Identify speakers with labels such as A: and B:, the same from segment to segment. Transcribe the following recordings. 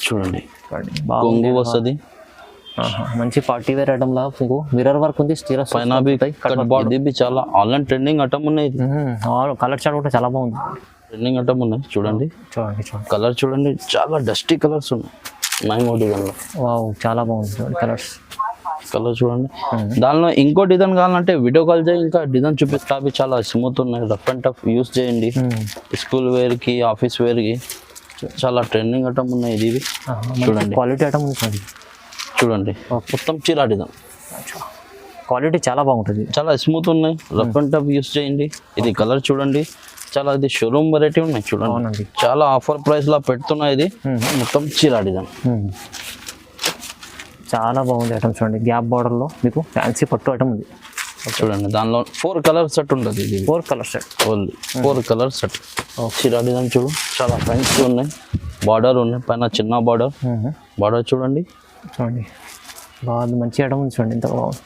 A: చూడండి
B: బాగుంది.
A: కొంగు వస్తుంది,
B: మంచి పార్టీ వేర్ ఐటమ్ లా మీకు మిర్రర్ వర్క్ ఉంది, స్టీల్
A: పైన ఇది బి చాలా ఆన్లైన్ ట్రెండింగ్ ఐటమ్ ఉన్నాయి. ఇది
B: కలర్ చార్ట్ కూడా చాలా బాగుంది.
A: ట్రెండింగ్ ఐటమ్ ఉన్నాయి చూడండి.
B: చూడండి చూడండి
A: కలర్ చూడండి, చాలా డస్టీ కలర్స్ ఉన్నాయి. నైమో డిజైన్లో
B: వావ్ చాలా బాగుంది కలర్స్.
A: కలర్ చూడండి. దానిలో ఇంకో డిజైన్ కావాలంటే వీడియో కాల్ చేయి, ఇంకా డిజైన్ చూపిస్తా. అవి చాలా స్మూత్ ఉన్నాయి, రఫ్ అండ్ టఫ్ యూస్ చేయండి. స్కూల్ వేర్కి, ఆఫీస్ వేర్కి చాలా ట్రెండింగ్ ఐటమ్ ఉన్నాయి. ఇది చూడండి,
B: క్వాలిటీ ఐటమ్ ఉంది
A: చూడండి. మొత్తం చీరా డిజైన్,
B: క్వాలిటీ చాలా బాగుంటుంది,
A: చాలా స్మూత్ ఉన్నాయి, రఫ్ అండ్ టఫ్ యూస్ చేయండి. ఇది కలర్ చూడండి, చాలా ఇది షోరూమ్ వెరైటీ ఉన్నాయి చూడండి. చాలా ఆఫర్ ప్రైస్ లా పెడుతున్నాయి. ఇది మొత్తం చీరా డిజైన్,
B: చాలా బాగుంది ఐటమ్. చూడండి గ్యాప్ బార్డర్ లో మీకు ఫ్యాన్సీ పట్టు ఐటమ్ ఉంది
A: చూడండి. దానిలో 4 కలర్ సెట్ ఉంటుంది. ఇది
B: 4 colour set,
A: only 4 colour set. చీరా డిజైన్ చూడు, చాలా ఫ్యాన్సీ ఉన్నాయి. బార్డర్ ఉన్నాయి, పైన చిన్న బార్డర్. బార్డర్ చూడండి,
B: చూడండి బాగుంది, మంచి ఐటమ్ ఉంది చూడండి, ఇంత బాగుంది.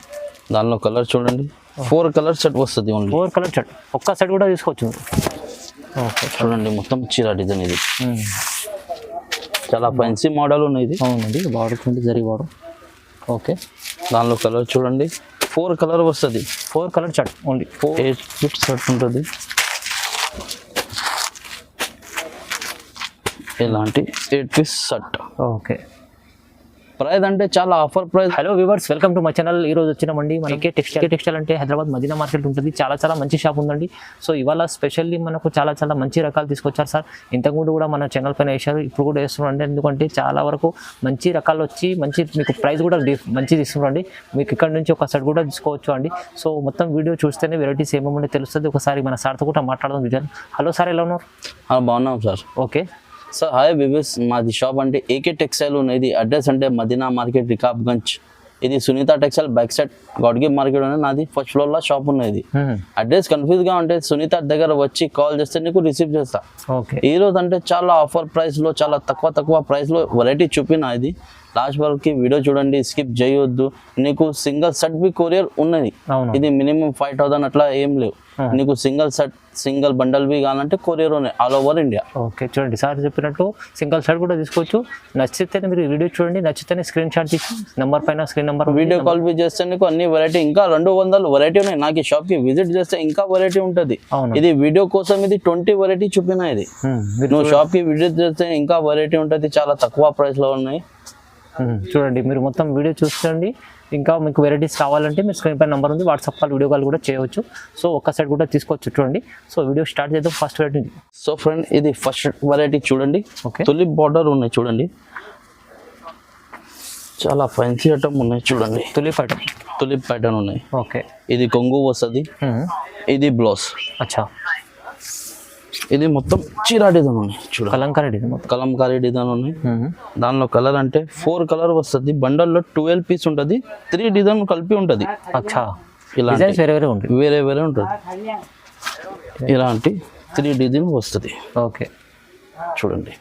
A: దానిలో కలర్ చూడండి, 4 కలర్ సెట్ వస్తుంది. ఓన్లీ
B: 4 కలర్ సెట్, ఒక్క సెట్ కూడా తీసుకోవచ్చు. ఓకే
A: చూడండి, మొత్తం చీరా డిజైన్. ఇది చాలా ఫ్యాన్సీ మోడల్ ఉన్నాయి. ఇది
B: అవునండి, బార్డర్ చూడండి, జరీ బార్డర్. ఓకే,
A: దానిలో కలర్ చూడండి, 4 colour chart.
B: 4 colour set only,
A: 8 feet set ఉంటుంది. ఇలాంటి 8 పీస్ సెట్.
B: ఓకే,
A: ప్రైస్ అంటే చాలా offer price.
B: Hello viewers, welcome to my channel. ఈ రోజు వచ్చినామండి మనకి టెక్స్టైల్ అంటే హైదరాబాద్ మదీనా మార్కెట్ ఉంటుంది. చాలా మంచి షాప్ ఉందండి. సో ఇవాళ స్పెషల్లీ మనకు చాలా మంచి రకాలు తీసుకొచ్చారు సార్. ఇంతకుముందు కూడా మన ఛానల్ పైన వేసారు, ఇప్పుడు కూడా వేస్తున్నారండి. ఎందుకంటే చాలా వరకు మంచి రకాలు వచ్చి మంచి మీకు ప్రైస్ కూడా మంచిది ఇస్తున్నారండి. మీకు ఇక్కడ నుంచి ఒక సెట్ కూడా తీసుకోవచ్చు అండి. సో మొత్తం వీడియో చూస్తేనే వెరైటీస్ ఏమేమి తెలుస్తుంది. ఒకసారి మన సార్తో కూడా మాట్లాడదాం విజయ్. హలో సార్, ఎలా ఉన్నారు?
A: బాగున్నాం sir.
B: Okay
A: sir, hi viewers. మాది షాప్ అంటే ఏకే టెక్స్టైల్ ఉన్నది. అడ్రస్ అంటే మదీనా మార్కెట్, రికాబ్గంజ్. ఇది సునీత టెక్స్టైల్ బ్యాక్ సైడ్ గాడ్గి మార్కెట్ అనేది నాది ఫస్ట్ ఫ్లోర్ లో షాప్ ఉన్నది. అడ్రస్ కన్ఫ్యూజ్ గా ఉంటే సునీత దగ్గర వచ్చి కాల్ చేస్తే నీకు రిసీవ్ చేస్తా. ఈ రోజు అంటే చాలా ఆఫర్ ప్రైస్ లో, చాలా తక్కువ ప్రైస్ లో వెరైటీ చూపిన. ఇది లాస్ట్ వరకు వీడియో చూడండి, స్కిప్ చేయొద్దు. నీకు సింగిల్ సెట్ బి కొరియర్ ఉన్నది. ఇది మినిమం 5000 అట్లా ఏం లేవు. నీకు సింగిల్ సెట్, సింగిల్ బండల్ బి కావాలంటే కొరియర్ ఉన్నాయి ఆల్ ఓవర్ ఇండియా.
B: ఓకే, చూడండి సార్ చెప్పినట్టు సింగిల్ సెట్ కూడా తీసుకోవచ్చు. నచ్చితేనే మీరు వీడియో చూడండి, నచ్చితేనే స్క్రీన్ షాట్ తీసి నెంబర్ పైన స్క్రీన్ నెంబర్
A: వీడియో కాల్ బి చేస్తే నీకు అన్ని వెరైటీ, ఇంకా 200 వెరైటీ ఉన్నాయి. నాకు ఈ షాప్ కి విజిట్ చేస్తే ఇంకా వెరైటీ ఉంటుంది. ఇది వీడియో కోసం ఇది 20 వెరైటీ చూపిన. ఇది నువ్వు షాప్ కి విజిట్ చేస్తే ఇంకా వెరైటీ ఉంటుంది. చాలా తక్కువ ప్రైస్ లో ఉన్నాయి.
B: చూడండి, మీరు మొత్తం వీడియో చూసుకోండి. ఇంకా మీకు వెరైటీస్ కావాలంటే మీరు స్క్రీన్ పై నెంబర్ ఉంది, వాట్సాప్ కాల్, వీడియో కాల్ కూడా చేయవచ్చు. సో ఒక్క సైడ్ కూడా తీసుకోవచ్చు. చూడండి, సో వీడియో స్టార్ట్ చేద్దాం. First variety.
A: సో ఫ్రెండ్, ఇది ఫస్ట్ వెరైటీ చూడండి. ఓకే, తులిప్ బార్డర్ ఉన్నాయి చూడండి, చాలా ఫ్యాన్సీ ఐటమ్ ఉన్నాయి చూడండి. తులిప్ ప్యాటర్న్ ఉన్నాయి.
B: ఓకే,
A: ఇది కొంగు వస్తుంది, ఇది బ్లౌజ్.
B: అచ్చా,
A: ఇది మొత్తం చీరా డిజైన్ ఉన్నాయి చూడండి.
B: కలంకారీ డిజైన్
A: ఉన్నాయి. దానిలో కలర్ అంటే 4 కలర్ వస్తుంది. బండల్లో 12 పీస్ ఉంటుంది. 3 డిజైన్ కలిపి ఉంటుంది.
B: అచ్చా,
A: ఇలా వేరే ఉంటుంది. ఇలాంటి 3 డిజైన్ వస్తుంది.
B: ఓకే,
A: చూడండి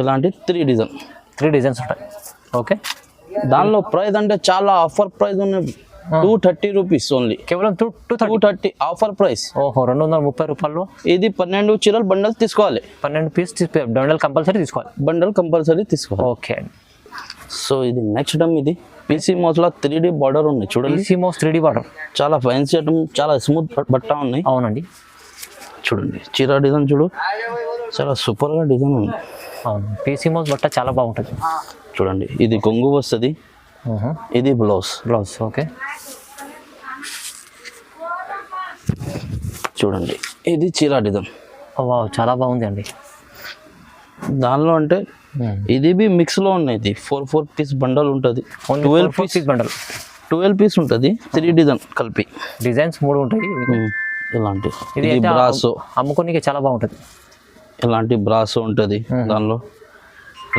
A: ఇలాంటి 3 డిజైన్స్
B: ఉంటాయి. ఓకే,
A: దానిలో ప్రైస్ అంటే చాలా ఆఫర్ ప్రైస్ ఉన్నాయి. 230 రూపీస్ ఓన్లీ,
B: కేవలం 230
A: ఆఫర్ ప్రైస్.
B: ఓహో, 230 రూపాయలు.
A: ఇది 12 చీరలు బండల్ తీసుకోవాలి.
B: 12 పీస్ బండల్ కంపల్సరీ తీసుకోవాలి. ఓకే,
A: సో ఇది నెక్స్ట్ టైం. ఇది పీసీ మోస్ లో 3D బార్డర్ ఉన్నాయి చూడండి.
B: పీసీ మోస్ 3D బార్డర్,
A: చాలా ఫ్యాన్సీ ఐటమ్, చాలా స్మూత్ బట్ట ఉన్నాయి.
B: అవునండి,
A: చూడండి చీరా డిజైన్ చూడు, చాలా సూపర్ గా డిజైన్ ఉంది.
B: అవును, పీసీ మోస్ బట్ట చాలా బాగుంటుంది.
A: చూడండి, ఇది కొంగు వస్తుంది, ఇది బ్లౌజ్.
B: ఓకే,
A: చూడండి ఇది చీరా డిజైన్.
B: చాలా బాగుంది అండి.
A: దానిలో అంటే ఇది బి మిక్స్ లో ఉన్నాయి. ఇది 4 పీస్ బండల్ ఉంటుంది. 12 పీస్ ఉంటుంది. 3 డిజైన్ కలిపి.
B: డిజైన్స్ 3 ఉంటాయి.
A: ఇలాంటి ఇది బ్రాసో
B: అమ్ముకోనికి చాలా బాగుంటుంది.
A: ఇలాంటి బ్రాసో ఉంటుంది. దానిలో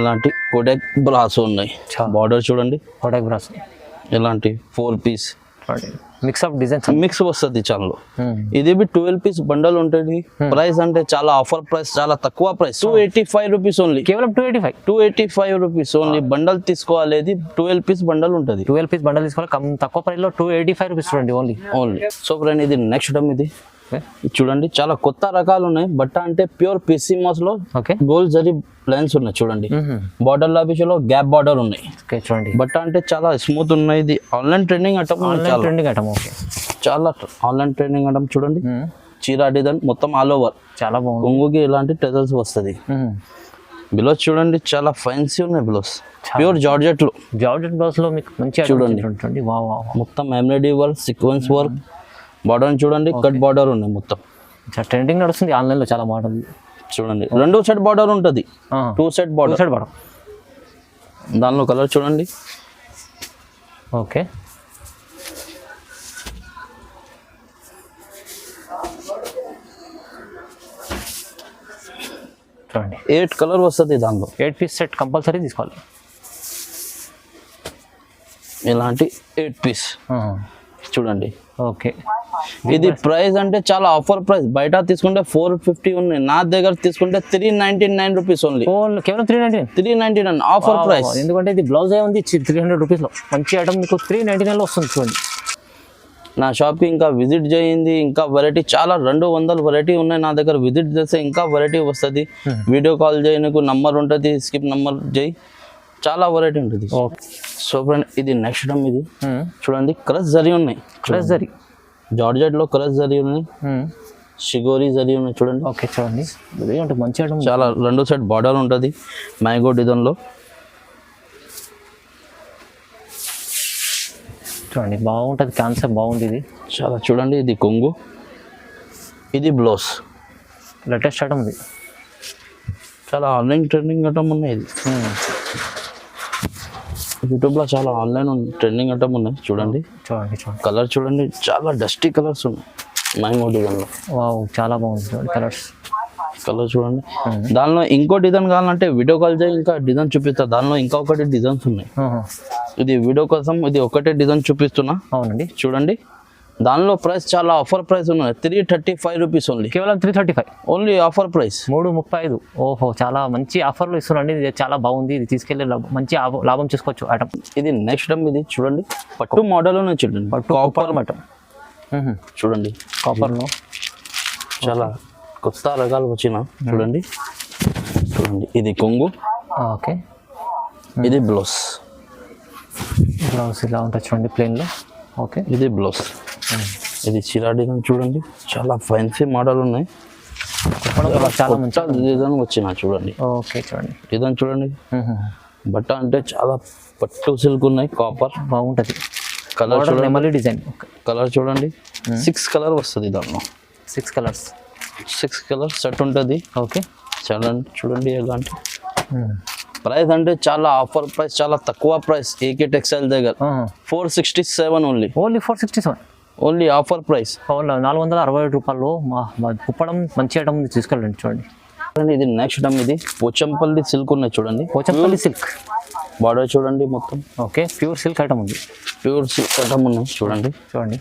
A: ఇలాంటి కోడెక్ బ్రాసో ఉన్నాయి. బార్డర్ చూడండి,
B: కోడెక్ బ్రాసో.
A: ఇలాంటి 4 పీస్
B: మిక్స్
A: వస్తుంది ఛానల్. ఇది బి 12 పీస్ బండల్ ఉంటుంది. ప్రైస్ అంటే చాలా ఆఫర్ ప్రైస్, చాలా తక్కువ ప్రైస్. 285 రూపీస్ ఓన్లీ,
B: కేవలం
A: 285 రూపీస్ ఓన్లీ. బండల్ తీసుకోవాలి. 12 పీస్ బండల్ ఉంటుంది.
B: 12 పీస్ బండల్ తీసుకోవాలి. తక్కువ ప్రైస్ లో 285 రూపీస్ చూడండి ఓన్లీ.
A: సో ఫ్రెండ్, ఇది నెక్స్ట్ టైం. ఇది
B: ఓకే
A: చూడండి చాలా కొత్త రకాలు ఉన్నాయి. బట్ట అంటే ప్యూర్ పీసీ మాస్ లో
B: ఓకే
A: గోల్డ్ జరీ లైన్స్ ఉన్నాయి చూడండి. బార్డర్ లాభిషలో గ్యాప్ బార్డర్ ఉన్నాయి.
B: ఓకే చూడండి
A: బట్ట అంటే చాలా స్మూత్ ఉన్నాయి. ఇది online trending item
B: online trending item. Okay
A: చాలా ఆన్లైన్ ట్రెండింగ్ ఐటమ్ చూడండి. చీరా డిజైన్ మొత్తం ఆల్ ఓవర్,
B: చాలా బాగుంది.
A: కొంగుకి ఇలాంటి టెజల్స్ వస్తుంది. బిలోస్ చూడండి చాలా ఫైన్సీ ఉన్నాయి. బిలోస్ ప్యూర్ జార్జెట్ లో,
B: జార్జెట్ బ్లౌజ్ లో మీకు మంచి
A: చూడండి.
B: చూడండి వావ్ వావ్
A: మొత్తం embroidery work, sequence work, border చూడండి కట్ బార్డర్ ఉన్నాయి. మొత్తం
B: ట్రెండింగ్ నడుస్తుంది ఆన్లైన్ లో చాలా మోడల్.
A: చూడండి 2 సెట్ బార్డర్ ఉంటుంది, 2 సెట్ బార్డర్.
B: Side border.
A: దానిలో కలర్ చూడండి.
B: ఓకే చూడండి
A: 8 కలర్ వస్తుంది దానిలో.
B: 8 పీస్ సెట్ కంపల్సరీ తీసుకోవాలి.
A: ఇలాంటి 8 పీస్ చూడండి.
B: ఓకే
A: ఇది ప్రైస్ అంటే చాలా ఆఫర్ ప్రైస్. బయట తీసుకుంటే 450 ఉన్నాయి, నా దగ్గర తీసుకుంటే 399 రూపీస్ ఓన్లీ.
B: కేవలం
A: 399 ఆఫర్ ప్రైస్.
B: ఎందుకంటే ఇది బ్లౌజ్ ఉంది 300 రూపీస్లో మంచి ఐటమ్ మీకు 399లో వస్తుంది చూడండి.
A: నా షాప్కి ఇంకా విజిట్ చేయండి. ఇంకా వెరైటీ చాలా 200 వెరైటీ ఉన్నాయి నా దగ్గర. విజిట్ చేస్తే ఇంకా వెరైటీ వస్తుంది. వీడియో కాల్ చేయి, నీకు నంబర్ ఉంటుంది, స్కిప్ నంబర్ చేయి, చాలా వెరైటీ ఉంటుంది. సో ఫ్రెండ్ ఇది నెక్స్ట్ టైం ఇది చూడండి. క్రష్ జరీ ఉన్నాయి,
B: క్రష్ జరీ
A: జార్జెట్ లో క్రష్ జరీ ఉన్నాయి, షిగోరి జరీ ఉన్నాయి చూడండి.
B: ఓకే చూడండి అంటే మంచి ఐటమ్.
A: చాలా 2 సెట్ బార్డర్ ఉంటుంది మ్యాంగో డిజైన్ లో.
B: చూడండి బాగుంటుంది, కాన్సెప్ట్ బాగుంది ఇది
A: చాలా. చూడండి ఇది కొంగు, ఇది బ్లౌజ్.
B: లేటెస్ట్ ఐటమ్ ఇది,
A: చాలా ఆన్లైన్ ట్రెండింగ్ ఐటమ్ ఉన్నాయి. ఇది యూట్యూబ్లో చాలా ఆన్లైన్ ట్రెండింగ్ ఐటమ్ ఉన్నాయి చూడండి.
B: చూడండి చూడండి
A: కలర్ చూడండి, చాలా డస్టీ కలర్స్ ఉన్నాయి మ్యాంగో డిజైన్లో.
B: వావ్ చాలా బాగుంది చూడండి కలర్స్.
A: కలర్ చూడండి. దానిలో ఇంకో డిజైన్ కావాలంటే వీడియో కాల్ చేయి, ఇంకా డిజైన్ చూపిస్తా. దానిలో ఇంకా ఒకటి డిజైన్స్ ఉన్నాయి. ఇది వీడియో కోసం ఇది ఒకటే డిజైన్ చూపిస్తున్నా.
B: అవునండి
A: చూడండి. దానిలో ప్రైస్ చాలా ఆఫర్ ప్రైస్ ఉన్నాయి, 335 రూపీస్ ఓన్లీ.
B: కేవలం 335
A: ఓన్లీ ఆఫర్ ప్రైస్
B: 335. ఓహో చాలా మంచి ఆఫర్లో ఇస్తున్నాండి. ఇది చాలా బాగుంది, ఇది తీసుకెళ్ళి మంచి లాభం చేసుకోవచ్చు ఐటమ్.
A: ఇది నెక్స్ట్ టైం ఇది చూడండి. పట్టు మోడల్ ఉన్నాయి చూడండి.
B: కాపర్ ఐటమ్
A: చూడండి.
B: కాపర్లో
A: చాలా కొత్త రకాలు వచ్చిన చూడండి. చూడండి ఇది కొంగు,
B: ఓకే
A: ఇది బ్లౌజ్.
B: బ్లౌజ్ ఇలా ఉంటుంది చూడండి ప్లెయిన్లో. ఓకే
A: ఇది బ్లౌజ్. ఇది చీరా డిజైన్ చూడండి. చాలా ఫ్యాన్సీ మోడల్ ఉన్నాయి, చాలా మంచి డిజైన్ వచ్చిన చూడండి.
B: ఓకే చూడండి
A: డిజైన్ చూడండి. బట్ట అంటే చాలా పట్టు సిల్క్ ఉన్నాయి, కాపర్
B: బాగుంటుంది.
A: కలర్ చూడండి,
B: మళ్ళీ డిజైన్
A: కలర్ చూడండి. 6 కలర్ వస్తుంది దానిలో.
B: 6 కలర్స్,
A: 6 కలర్ సెట్ ఉంటుంది.
B: ఓకే
A: చాలా చూడండి. ఎలాంటి ప్రైస్ అంటే చాలా ఆఫర్ ప్రైస్, చాలా తక్కువ ప్రైస్. ఏకే టెక్స్టైల్ దగ్గర 467 only.
B: Only 467
A: only offer price.
B: 467 రూపాయలు. మా కుప్పడం మంచి ఐటమ్ తీసుకెళ్ళండి చూడండి.
A: ఇది నెక్స్ట్ టైం ఇది పోచంపల్లి సిల్క్ ఉన్నాయి చూడండి.
B: పోచంపల్లి సిల్క్
A: బార్డర్ చూడండి మొత్తం.
B: ఓకే ప్యూర్ సిల్క్ ఐటమ్ ఉంది.
A: ప్యూర్ సిల్క్ ఐటమ్ ఉన్నాయి చూడండి.
B: చూడండి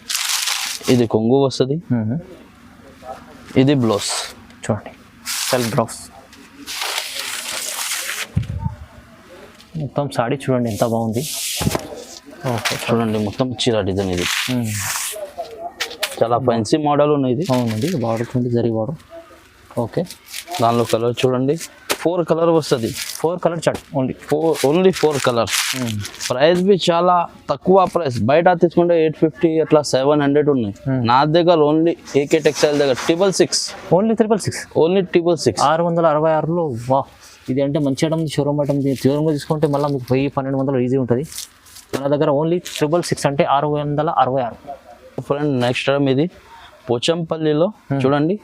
A: ఇది కొంగు వస్తుంది, ఇది బ్లౌజ్.
B: చూడండి సెల్ఫ్ బ్లౌజ్. మొత్తం సాడీ చూడండి ఎంత బాగుంది. ఓకే
A: చూడండి మొత్తం చీర డిజైన్. ఇది చాలా ఫ్యాన్సీ మోడల్ ఉన్నాయి. ఇది
B: అవునండి బార్డర్ చూడండి, జరీ బార్డర్. ఓకే
A: దానిలో కలర్ చూడండి. 4 కలర్ వస్తుంది.
B: 4 కలర్ చార్ట్
A: ఓన్లీ 4 కలర్. ప్రైస్ బి చాలా తక్కువ ప్రైస్. బయట తీసుకుంటే 850 అట్లా 700 ఉన్నాయి. నా దగ్గర ఓన్లీ ఏకే టెక్స్టైల్ దగ్గర 666.
B: ఓన్లీ 666.
A: ఓన్లీ 666.
B: 666లో వా. ఇది అంటే మంచి ఐటమ్, షోరూమ్ ఐటమ్. షోరూమ్లో తీసుకుంటే మళ్ళీ మీకు 1000-1200 ఈజీ ఉంటుంది. మన దగ్గర ఓన్లీ 666 అంటే 666.
A: ఫ్రెండ్ నెక్స్ట్ టైం ఇది పోచంపల్లిలో చూడండి.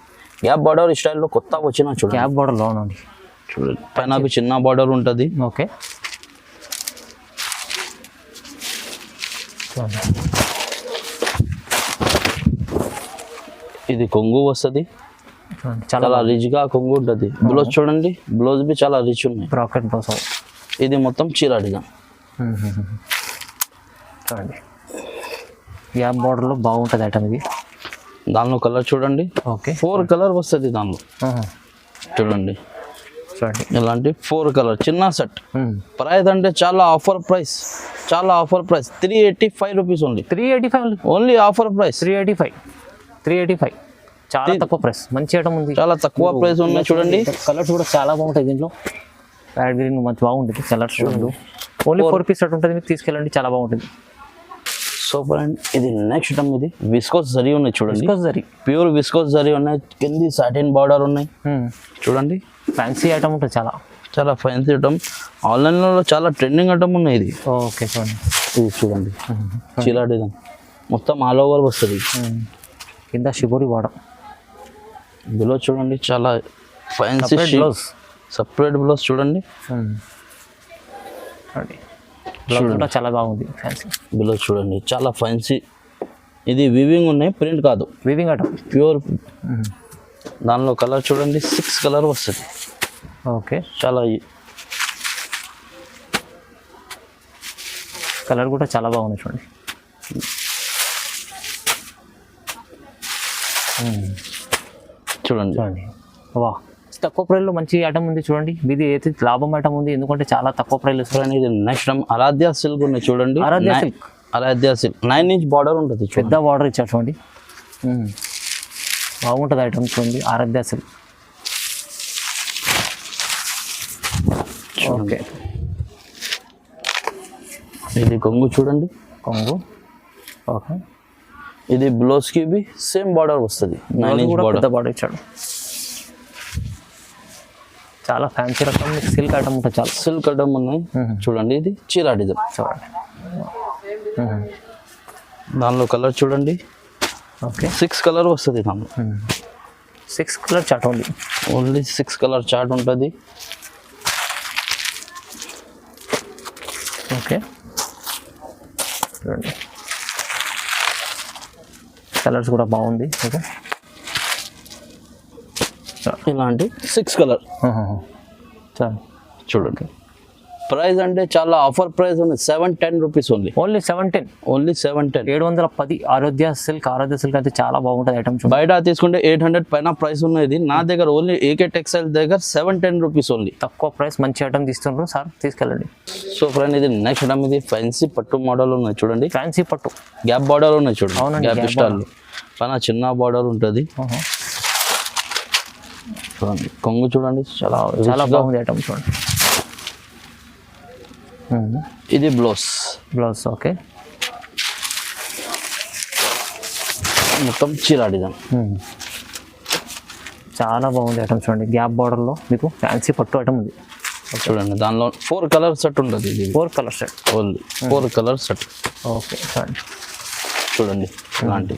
A: గ్యాప్ బార్డర్ స్టైల్లో కొత్త వచ్చిన చూడండి.
B: గ్యాప్ బార్డర్లో అవునండి.
A: చూడండి పైన చిన్న బార్డర్ ఉంటుంది.
B: ఓకే
A: ఇది కొంగు వస్తుంది.
B: చాలా
A: రిచ్ గా కొంగు ఉంటుంది. బ్లౌజ్ చూడండి, బ్లౌజ్ బి చాలా రిచ్ ఉన్నాయి.
B: Bracket blouse.
A: ఇది మొత్తం చీర డిజైన్
B: చూడండి. గ్యాప్ బార్డర్లో బాగుంటుంది ఐటమ్ ఇది.
A: దానిలో కలర్ చూడండి.
B: ఓకే
A: 4 కలర్ వస్తుంది దానిలో. చూడండి
B: చూడండి
A: ఇలాంటి 4 కలర్ చిన్న సెట్. ప్రైస్ అంటే చాలా ఆఫర్ ప్రైస్, చాలా offer price. 385 rupees only.
B: 385
A: only offer price.
B: 385. చాలా తక్కువ ప్రైస్, మంచి ఐటమ్ ఉంది.
A: చాలా తక్కువ ప్రైస్ ఉన్నాయి చూడండి.
B: కలర్స్ కూడా చాలా బాగుంటాయి దీంట్లో. ప్యాడ్ గ్రీన్ మంచి బాగుంటుంది కలర్స్ చూడండి. ఓన్లీ 4 పీస్ సెట్ ఉంటుంది, మీకు తీసుకెళ్ళండి చాలా బాగుంటుంది.
A: సూపర్ అండ్ ఇది నెక్స్ట్ ఐటమ్, ఇది విస్కోస్ జరీ ఉన్నాయి చూడండి.
B: Viscose zari,
A: pure viscose zari ఉన్నాయి, కింది సాటిన్ బార్డర్ ఉన్నాయి చూడండి.
B: ఫ్యాన్సీ ఐటమ్ ఉంటుంది చాలా,
A: చాలా ఫ్యాన్సీ ఐటమ్. ఆన్లైన్లో చాలా ట్రెండింగ్ ఐటమ్ ఉన్నాయి ఇది.
B: ఓకే చూడండి,
A: ఇది చూడండి చీలా డిజైన్ మొత్తం ఆల్ ఓవర్ వస్తుంది.
B: కింద షిబోరి బార్డర్,
A: బిలో చూడండి చాలా ఫ్యాన్సీ
B: బ్లౌజ్,
A: సపరేట్ బ్లౌజ్ చూడండి.
B: బ్లౌజ్ కూడా చాలా బాగుంది ఫ్యాన్సీ.
A: బిలో చూడండి చాలా ఫ్యాన్సీ. ఇది వీవింగ్ ఉన్నాయి, ప్రింట్ కాదు,
B: వీవింగ్ ఐటమ్
A: ప్యూర్. దానిలో కలర్ చూడండి 6 కలర్ వస్తుంది.
B: ఓకే,
A: చాలా
B: కలర్ కూడా చాలా బాగుంది చూడండి.
A: చూడండి
B: చూడండి, వా తక్కువ ప్రైస్లో మంచి ఐటమ్ ఉంది చూడండి. ఇది అయితే లాభం ఐటమ్ ఉంది, ఎందుకంటే చాలా తక్కువ ప్రైస్లో ఇస్తారు.
A: ఇది నెక్స్ట్ ఆరాధ్య సిల్క్ ఉన్నాయి చూడండి.
B: ఆరాధ్య సిల్క్,
A: ఆరాధ్య సిల్క్ 9 ఇంచ్ బార్డర్ ఉంటుంది,
B: పెద్ద బార్డర్ ఇచ్చారు చూడండి. బాగుంటుంది ఐటమ్ చూడండి, ఆరాధ్య సిల్క్. ఓకే,
A: ఇది కొంగు చూడండి,
B: కొంగు. ఓకే,
A: ఇది బ్లౌజ్కి బి సేమ్ బార్డర్ వస్తుంది, 9 ఇంచ్ బార్డర్.
B: పెద్ద బార్డర్ ఇచ్చాడు. చాలా ఫ్యాన్సీ రకం సిల్క్ ఐటమ్ ఉంటుంది, చాలా
A: సిల్క్ ఐటమ్ ఉన్నాయి చూడండి. ఇది చీరా డిజైన్
B: చూడండి.
A: దానిలో కలర్ చూడండి.
B: ఓకే,
A: 6 కలర్ వస్తుంది దానిలో.
B: 6 కలర్ చాట్ ఉంది,
A: ఓన్లీ 6 కలర్ చార్ట్ ఉంటుంది.
B: ఓకే చూడండి, కలర్స్ కూడా బాగుంది. ఓకే,
A: ఇలాంటి 6 కలర్ చూడండి. ప్రైస్ అంటే చాలా ఆఫర్ ప్రైస్ ఉంది, 710 రూపీస్ ఓన్లీ.
B: Only 710,
A: only 710.
B: 710. ఆరాధ్య సిల్క్ అయితే చాలా బాగుంటుంది ఐటమ్.
A: బయట తీసుకుంటే 800 పైన ప్రైస్ ఉన్నది. నా దగ్గర ఓన్లీ ఏకే టెక్స్టైల్ దగ్గర 710 రూపీస్ ఓన్లీ.
B: తక్కువ ప్రైస్, మంచి ఐటమ్ తీస్తున్నారు సార్, తీసుకెళ్ళండి.
A: సో ఫ్రెండ్ ఇది నెక్స్ట్ ఐటమ్, ఇది ఫ్యాన్సీ పట్టు మోడల్ ఉన్నాయి చూడండి.
B: ఫ్యాన్సీ పట్టు,
A: గ్యాప్ బార్డర్ ఉన్నాయి చూడండి.
B: అవునండి,
A: గ్యాప్ స్టైల్ పైన చిన్న బార్డర్ ఉంటుంది. చూడండి కొంగు చూడండి, చాలా
B: చాలా బాగుంది ఐటమ్ చూడండి.
A: ఇది బ్లౌజ్.
B: ఓకే,
A: మొత్తం చీరా డిజైన్.
B: చాలా బాగుంది ఐటమ్ చూడండి. గ్యాప్ బార్డర్లో మీకు ఫ్యాన్సీ పట్టు ఐటమ్ ఉంది
A: చూడండి. దానిలో 4 కలర్ సెట్ ఉంటుంది. ఇది
B: 4 colour set,
A: only 4 colour set.
B: Okay చూడండి,
A: చూడండి ఇలాంటి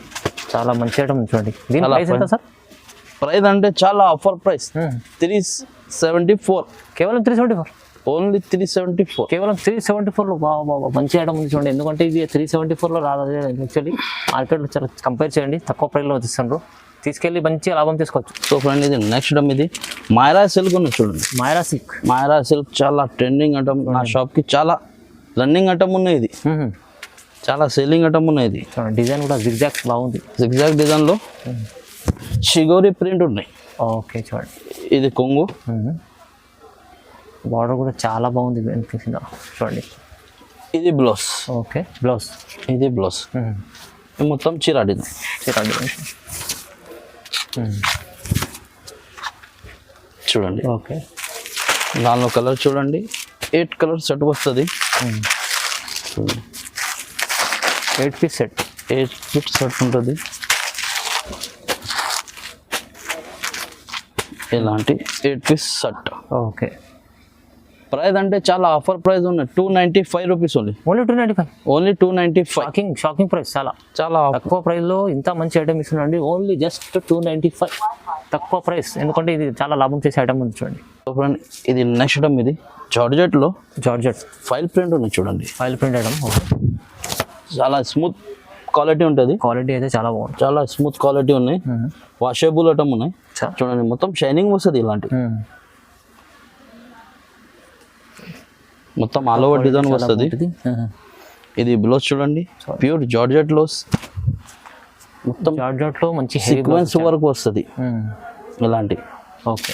B: చాలా మంచి ఐటమ్ ఉంది చూడండి. దీని ప్రైస్ ఎంత సార్?
A: ప్రైస్ అంటే చాలా ఆఫర్ ప్రైస్, 374.
B: కేవలం 374,
A: ఓన్లీ 374.
B: కేవలం 374లో మంచి ఐటమ్ ఉంది చూడండి. ఎందుకంటే ఇది 374లో రాదు. యాక్చువల్లీ మార్కెట్లో చాలా కంపేర్ చేయండి, తక్కువ ప్రైస్లో ఇస్తున్నారు, తీసుకెళ్ళి మంచి లాభం తీసుకోవచ్చు.
A: సో ఫ్రెండ్ ఇది నెక్స్ట్ ఐటమ్, ఇది మాయరా సిల్క్ ఉంది చూడండి. మాయరా సిల్క్ చాలా ట్రెండింగ్ ఐటమ్. నా షాప్కి చాలా రన్నింగ్ ఐటమ్ ఉన్నాయి. ఇది చాలా సేలింగ్ ఐటమ్ ఉన్నాయి. ఇది
B: డిజైన్ కూడా జిగ్జాగ్ బాగుంది.
A: జిగ్జాగ్ డిజైన్లో షిగోరి ప్రింట్ ఉన్నాయి.
B: ఓకే చూడండి,
A: ఇది కొంగు.
B: బార్డర్ కూడా చాలా బాగుంది చూడండి.
A: ఇది బ్లౌజ్.
B: Okay, blouse.
A: ఇది బ్లౌజ్. ఇది మొత్తం చీరా డిజైన్. చూడండి.
B: ఓకే,
A: దానిలో కలర్ చూడండి, 8 కలర్ సెట్ వస్తుంది.
B: 8 పీస్ సెట్,
A: 8 పీస్ సెట్ ఉంటుంది. ఇలాంటి 8 పీస్ సెట్.
B: ఓకే,
A: ప్రైస్ అంటే చాలా ఆఫర్ ప్రైస్ ఉన్నాయి, 295 rupees only.
B: Only 295,
A: only 295.
B: Shocking price. చాలా తక్కువ ప్రైస్లో ఇంత మంచి ఐటమ్ ఇస్తున్నాండి. ఓన్లీ జస్ట్ 295, తక్కువ ప్రైస్. ఎందుకంటే ఇది చాలా లాభం చేసే ఐటమ్ ఉంది చూడండి.
A: ఇది నెక్స్ట్ ఐటమ్, ఇది జార్జెట్ ఫైల్ ప్రింట్ ఉంది చూడండి.
B: ఫైల్ ప్రింట్ ఐటమ్
A: చాలా స్మూత్ క్వాలిటీ ఉంటుంది.
B: క్వాలిటీ అయితే చాలా బాగుంది,
A: చాలా స్మూత్ క్వాలిటీ ఉన్నాయి. వాషబుల్ ఐటమ్ ఉన్నాయి చూడండి. మొత్తం షైనింగ్ వస్తుంది. ఇలాంటి మొత్తం ఆల్ ఓవర్ డిజైన్ వస్తుంది. ఇది బ్లౌజ్ చూడండి, ప్యూర్ జార్జెట్ బ్లౌజ్. మొత్తం
B: జార్జెట్లో మంచి
A: సీక్వెన్స్ వర్క్ వస్తుంది ఇలాంటి.
B: ఓకే,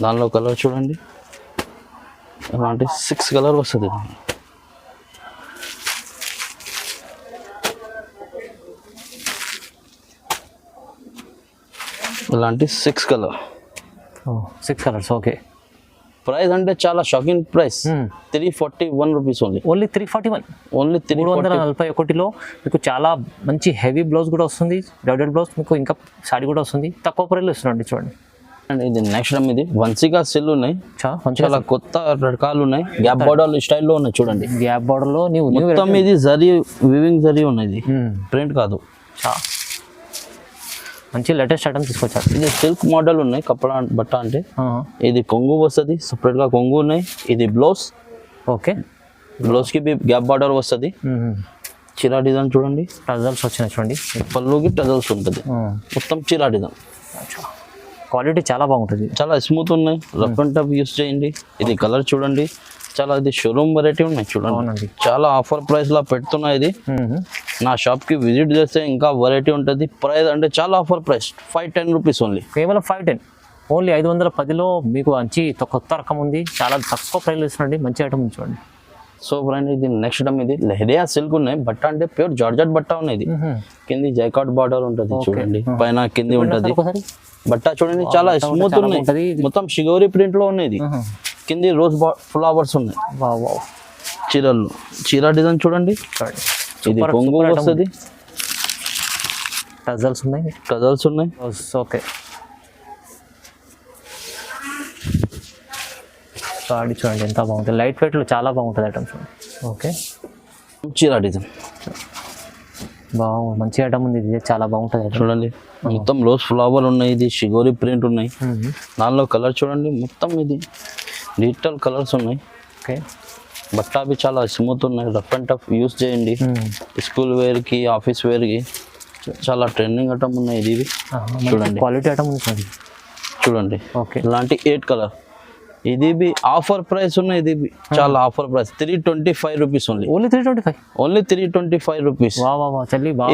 A: దానిలో కలర్ చూడండి, ఇలాంటి 6 కలర్ వస్తుంది. ఇలాంటి 6 కలర్.
B: 6 కలర్స్. ఓకే.
A: ప్రైస్ అంటే చాలా shocking price, 341 rupees only.
B: Only 341.
A: Only
B: 341లో మీకు చాలా మంచి హెవీ బ్లౌజ్ కూడా వస్తుంది, బ్రాడెడ్ బ్లౌజ్, మీకు ఇంకా సారీ కూడా వస్తుంది. తక్కువ ప్రైస్లో ఇస్తున్నాండి చూడండి.
A: అండ్ ఇది నెక్స్ట్ ఇది వన్సిగా సెల్ ఉన్నాయి, చాలా కొత్త రకాలు ఉన్నాయి. గ్యాప్ బార్డర్ స్టైల్లో ఉన్నాయి చూడండి.
B: గ్యాప్ బార్డర్ లో నీవు
A: మొత్తం ఇది జరీ వివింగ్ జరీ ఉన్నది, ప్రింట్ కాదు.
B: మంచి లేటెస్ట్ ఐటమ్ తీసుకొచ్చారు.
A: ఇది సిల్క్ మోడల్ ఉన్నాయి కపడా బట్ట అంటే. ఇది కొంగు వస్తుంది, సపరేట్ గా కొంగు ఉన్నాయి. ఇది బ్లౌజ్.
B: ఓకే.
A: బ్లౌజ్ కి గ్యాప్ బార్డర్ వస్తుంది. చీరా డిజైన్ చూడండి,
B: టజల్స్ వచ్చినాయి చూడండి.
A: పళ్ళుకి టజల్స్ ఉంటుంది, మొత్తం చీరా డిజైన్.
B: క్వాలిటీ చాలా బాగుంటుంది,
A: చాలా స్మూత్ ఉన్నాయి. రఫ్ అండ్ టఫ్ యూస్ చేయండి. ఇది కలర్ చూడండి, చాలా ఇది షోరూమ్ వెరైటీ ఉన్నాయి చూడండి. చాలా ఆఫర్ ప్రైస్ లా పెడుతున్నా. ఇది నా షాప్ కి విజిట్ చేస్తే ఇంకా వెరైటీ ఉంటుంది. ప్రైస్ అంటే చాలా ఆఫర్ ప్రైస్, 510 రూపీస్ ఓన్లీ.
B: కేవలం 510, ఓన్లీ 510లో మీకు మంచి కొత్త రకం ఉంది. చాలా తక్కువ ప్రైస్ ఇస్తున్నాండి, మంచి ఐటమ్ చూడండి.
A: సో ఫ్రెండ్ ఇది నెక్స్ట్ టైం ఇది లెహరియా సిల్క్ ఉన్నాయి. బట్ట అంటే ప్యూర్ జార్జెట్ బట్ట ఉన్నది. కింది జైకాట్ బార్డర్ ఉంటుంది చూడండి, పైన కింది ఉంటుంది. బట్ట చూడండి చాలా స్మూత్ ఉన్నాయి, మొత్తం షిగోరి ప్రింట్ లో ఉన్నది. కింది రోజ్ ఫ్లవర్స్ ఉన్నాయి చీరల్లో. చీర డిజైన్ చూడండి, ఇది కొంగు వస్తుంది.
B: టజల్స్ ఉన్నాయి,
A: టజల్స్ ఉన్నాయి.
B: ఓకే. సారీ చూడండి ఎంత బాగుంటుంది, లైట్ వెయిట్లో చాలా బాగుంటుంది ఐటమ్ చూడండి. ఓకే.
A: చీర డిజైన్
B: బాగుంది, మంచి ఐటమ్ ఉంది. ఇది చాలా బాగుంటుంది
A: చూడండి. మొత్తం రోజ్ ఫ్లవర్ ఉన్నాయి, ఇది షిగోరి ప్రింట్ ఉన్నాయి. దానిలో కలర్ చూడండి, మొత్తం ఇది డిజిటల్ కలర్స్ ఉన్నాయి.
B: ఓకే.
A: బట్ట అవి చాలా స్మూత్ ఉన్నాయి, రఫ్ అండ్ టఫ్ యూస్ చేయండి. స్కూల్ వేర్కి, ఆఫీస్ వేర్కి చాలా ట్రెండింగ్ ఐటమ్ ఉన్నాయి. ఇది చూడండి,
B: క్వాలిటీ ఐటమ్ ఉంది
A: చూడండి.
B: ఓకే.
A: ఇలాంటి 8 కలర్. ఇది బి ఆఫర్ ప్రైస్ ఉన్నాయి. ఇది బి చాలా offer price, 325 rupees only.
B: Only 325,
A: only 325 rupees.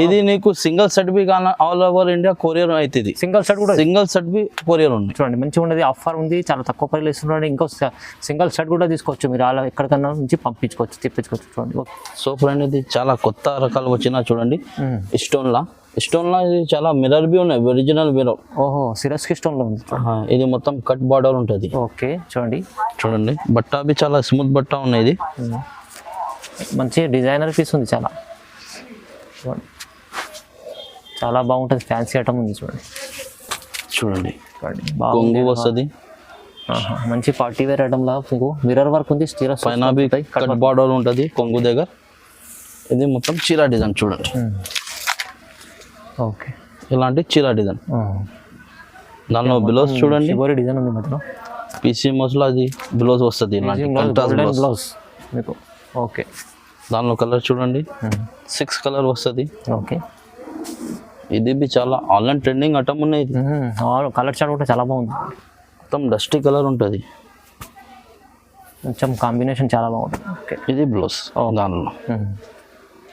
A: ఇది నీకు సింగిల్ సెట్ బి కానీ ఆల్ ఓవర్ ఇండియా కొరియర్ అవుతుంది.
B: సింగిల్ సెట్ కూడా,
A: సింగిల్ సెట్ బి కొరియర్ ఉంది
B: చూడండి. మంచిగా ఉన్నది, ఆఫర్ ఉంది, చాలా తక్కువ ప్రైస్ ఇస్తున్నాడు. ఇంకో సింగిల్ సెట్ కూడా తీసుకోవచ్చు మీరు, అలా ఎక్కడికన్నా నుంచి పంపించుకోవచ్చు, తెప్పించుకోవచ్చు చూడండి.
A: సో ఫ్రెండ్ ఇది చాలా కొత్త రకాలు వచ్చినా చూడండి. స్టోన్ లా ఇది చాలా మిర్రర్ బి ఉన్నాయి, ఒరిజినల్ మిర్రర్.
B: ఓహో, సిరస్కి స్టోన్ లో ఉంది.
A: ఇది మొత్తం కట్ బార్డర్ ఉంటుంది.
B: ఓకే చూడండి.
A: చూడండి బట్ట బి చాలా స్మూత్ బట్ట ఉన్నాయి. ఇది
B: మంచి డిజైనర్ పీస్ ఉంది, చాలా చూడండి, చాలా బాగుంటుంది. ఫ్యాన్సీ ఐటమ్ ఉంది చూడండి.
A: చూడండి
B: కొంగు
A: వస్తుంది,
B: మంచి పార్టీ వేర్ ఐటమ్ లా మీకు మిర్రర్ వర్క్ ఉంది.
A: పైన బి కట్ బార్డర్ ఉంటుంది కొంగు దగ్గర. ఇది మొత్తం చీరా డిజైన్ చూడండి.
B: ఓకే.
A: ఇలాంటి చీరా డిజైన్. దానిలో బ్లౌజ్ చూడండి,
B: డిజైన్ ఉంది మధ్యలో.
A: పీసీ మోస్లో అది బ్లౌజ్ వస్తుంది,
B: బ్లౌజ్ మీకు. ఓకే.
A: దానిలో కలర్ చూడండి, 6 కలర్ వస్తుంది.
B: ఓకే.
A: ఇది బి చాలా ఆన్లైన్ ట్రెండింగ్ ఐటమ్ ఉన్నాయి.
B: కలర్ చార్ట్ కూడా చాలా బాగుంది,
A: మొత్తం డస్టీ కలర్ ఉంటుంది,
B: కొంచెం కాంబినేషన్ చాలా బాగుంటుంది. ఓకే.
A: ఇది బ్లౌజ్ దానిలో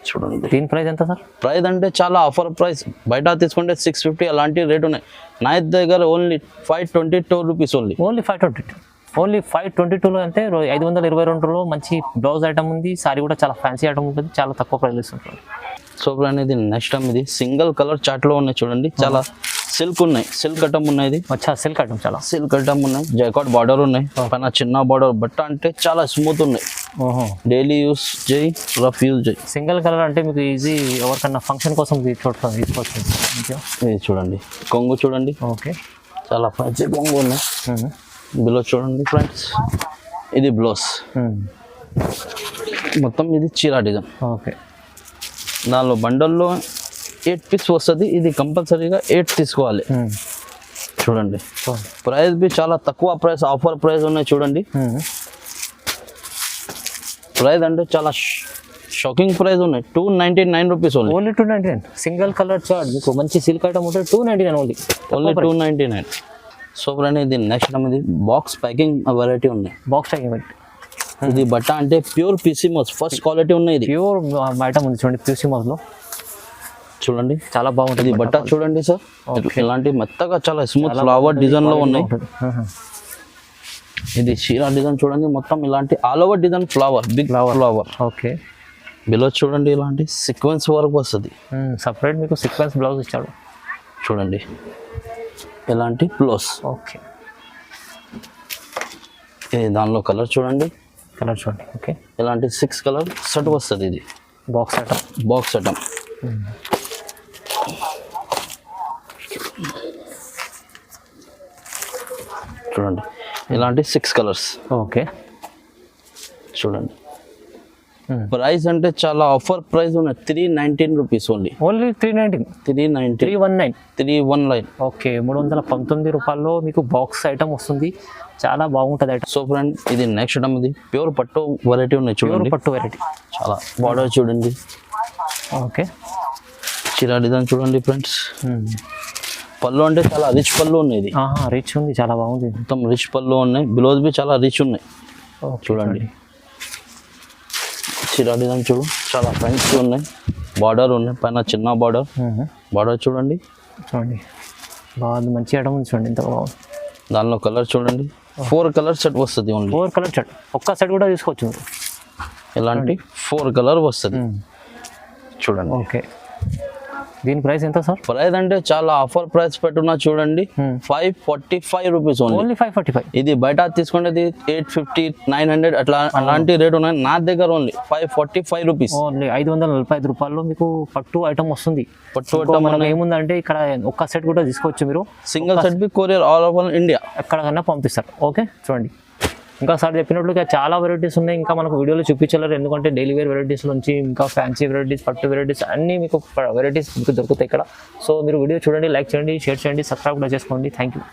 A: చూడండి.
B: దీని ప్రైస్ ఎంత సార్?
A: ప్రైస్ అంటే చాలా ఆఫర్ ప్రైస్, బయట తీసుకుంటే 650 అలాంటి రేట్ ఉన్నాయి. నా దగ్గర only 522 rupees only.
B: Only 522, only 522లో అంటే 522లో మంచి బ్లౌజ్ ఐటమ్ ఉంది. సారీ కూడా చాలా ఫ్యాన్సీ ఐటమ్ ఉంటుంది, చాలా తక్కువ ప్రైస్ ఇస్తుంటారు.
A: సో అనేది నెక్స్ట్ టైం ఇది సింగిల్ కలర్ చార్ట్లో ఉన్నాయి చూడండి. చాలా సిల్క్ ఉన్నాయి, సిల్క్ ఐటమ్ ఉన్నాయి. ఇది
B: సిల్క్ ఐటమ్, చాలా సిల్క్
A: ఐటమ్ ఉన్నాయి. జైకాట్ బార్డర్ ఉన్నాయి, పైన చిన్న బార్డర్. బట్ట అంటే చాలా స్మూత్ ఉన్నాయి. డైలీ యూస్ చేయి, రఫ్ యూజ్ చేయి.
B: సింగిల్ కలర్ అంటే మీకు ఈజీ, ఎవరికన్నా ఫంక్షన్ కోసం తీసుకోవచ్చు.
A: ఇది చూడండి, కొంగు చూడండి.
B: ఓకే.
A: చాలా ఫ్యాన్సీ కొంగు ఉన్నాయి. బ్లౌజ్ చూడండి ఫ్రెండ్స్, ఇది బ్లౌజ్ మొత్తం. ఇది చీరా డిజైన్.
B: ఓకే.
A: దానిలో బండల్లో 8 పీస్ వస్తుంది. ఇది కంపల్సరీగా 8 తీసుకోవాలి. చూడండి ప్రైస్ బి చాలా తక్కువ ప్రైస్, ఆఫర్ ప్రైస్ ఉన్నాయి చూడండి. ప్రైస్ అంటే చాలా షాకింగ్ ప్రైస్ ఉన్నాయి, 299 rupees only.
B: Only 299. Single colour chart మీకు మంచి సిల్క్ ఐటమ్ ఉంటుంది, 299 ఓన్లీ.
A: 299. సో ఫ్రెండ్ ఇది నెక్స్ట్ టైం ఇది బాక్స్ ప్యాకింగ్ వెరైటీ ఉన్నాయి.
B: బాక్స్ ప్యాకింగ్
A: ఇది బట్ట అంటే ప్యూర్ పీసీ మోస్, ఫస్ట్ క్వాలిటీ ఉన్నాయి. ఇది
B: ప్యూర్ ఐటమ్ ఉంది చూడండి, పీసీ మోస్ లో
A: చూడండి,
B: చాలా బాగుంటుంది.
A: బట్ట చూడండి సార్, ఇలాంటి మెత్తగా చాలా స్మూత్ ఫ్లవర్ డిజైన్ లో ఉన్నాయి. ఇది చీరా డిజైన్ చూడండి, మొత్తం ఇలాంటి all over design flower, big flower.
B: Okay.
A: Blouse చూడండి, ఇలాంటి సీక్వెన్స్ వర్క్ వస్తుంది.
B: సపరేట్ మీకు సీక్వెన్స్ బ్లౌజ్ ఇచ్చాడు
A: చూడండి. ఇలాంటి ప్లోస్.
B: ఓకే,
A: ఇది దానిలో కలర్ చూడండి.
B: కలర్ చూడండి. ఓకే,
A: ఇలాంటి 6 కలర్ సెట్ వస్తుంది. ఇది
B: బాక్స్ ఐటమ్.
A: బాక్స్ ఐటమ్ చూడండి. ఇలాంటి 6 కలర్స్.
B: ఓకే,
A: చూడండి. ప్రైస్ అంటే చాలా ఆఫర్ ప్రైస్ ఉన్నాయి. 319 రూపీస్ ఓన్లీ.
B: ఓన్లీ 319.
A: 319
B: 319.
A: 319.
B: ఓకే, 319 రూపాయల్లో మీకు బాక్స్ ఐటమ్ వస్తుంది. చాలా బాగుంటుంది ఐటమ్.
A: సో ఫ్రెండ్, ఇది నెక్స్ట్ ఐటమ్. ఇది ప్యూర్ పట్టు వెరైటీ ఉన్నాయి
B: ప్యూర్
A: చూడండి.
B: పట్టు వెరైటీ.
A: చాలా బార్డర్ చూడండి.
B: ఓకే,
A: చీర డిజైన్ చూడండి ఫ్రెండ్స్. పళ్ళు అంటే చాలా రిచ్ పళ్ళు ఉన్నాయి. ఇది
B: రిచ్ ఉంది, చాలా బాగుంది.
A: మొత్తం రిచ్ పళ్ళు ఉన్నాయి. బ్లౌజ్ బి చాలా రిచ్ ఉన్నాయి. చూడండి. చీర డిజైన్ చూడు, చాలా ఫ్రెండ్స్ ఉన్నాయి. బార్డర్ ఉన్నాయి, పైన చిన్న బార్డర్. బార్డర్ చూడండి.
B: చూడండి, బాగుంది. మంచి ఐటమ్ ఉంది చూడండి, ఎంత బాగుంది.
A: దానిలో కలర్ చూడండి. 4 కలర్ సెట్ వస్తుంది ఓన్లీ.
B: 4 colour set. ఒక్క సెట్ కూడా తీసుకోవచ్చు మీరు.
A: ఇలాంటి 4 కలర్ వస్తుంది చూడండి.
B: ఓకే, దీని ప్రైస్ ఎంత సార్?
A: ప్రైస్ అంటే చాలా ఆఫర్ ప్రైస్ పెట్టున్నా చూడండి. 545 రూపీస్ ఓన్లీ.
B: ఓన్లీ 545.
A: ఇది బయట తీసుకుంటే 850, 900 అట్లా అలాంటి రేట్ ఉన్నాయి. నా దగ్గర ఓన్లీ 545 రూపీస్.
B: ఓన్లీ 545 రూపాయల్లో మీకు పట్టు ఐటమ్ వస్తుంది.
A: పట్టు ఐటమ్
B: మనకి ఏముందంటే ఇక్కడ ఒక్క సెట్ కూడా తీసుకోవచ్చు మీరు.
A: సింగిల్ సెట్ బి కొరియర్ ఆల్ ఓవర్ ఇండియా
B: ఎక్కడికన్నా పంపిస్తారు. ఓకే, చూడండి. ఇంకా సార్ చెప్పినట్లుగా చాలా వెరైటీస్ ఉన్నాయి. ఇంకా మనకు వీడియోలో చూపించలేరు, ఎందుకంటే డైలీ వేర్ వెరైటీస్ నుంచి ఇంకా ఫ్యాన్సీ వెరైటీస్, పట్టు వెరైటీస్ అన్నీ మీకు వెరైటీస్ మీకు దొరుకుతాయి ఇక్కడ. సో మీరు వీడియో చూడండి, లైక్ చేయండి, షేర్ చేయండి, సబ్స్క్రైబ్ కూడా చేసుకోండి. Thank you.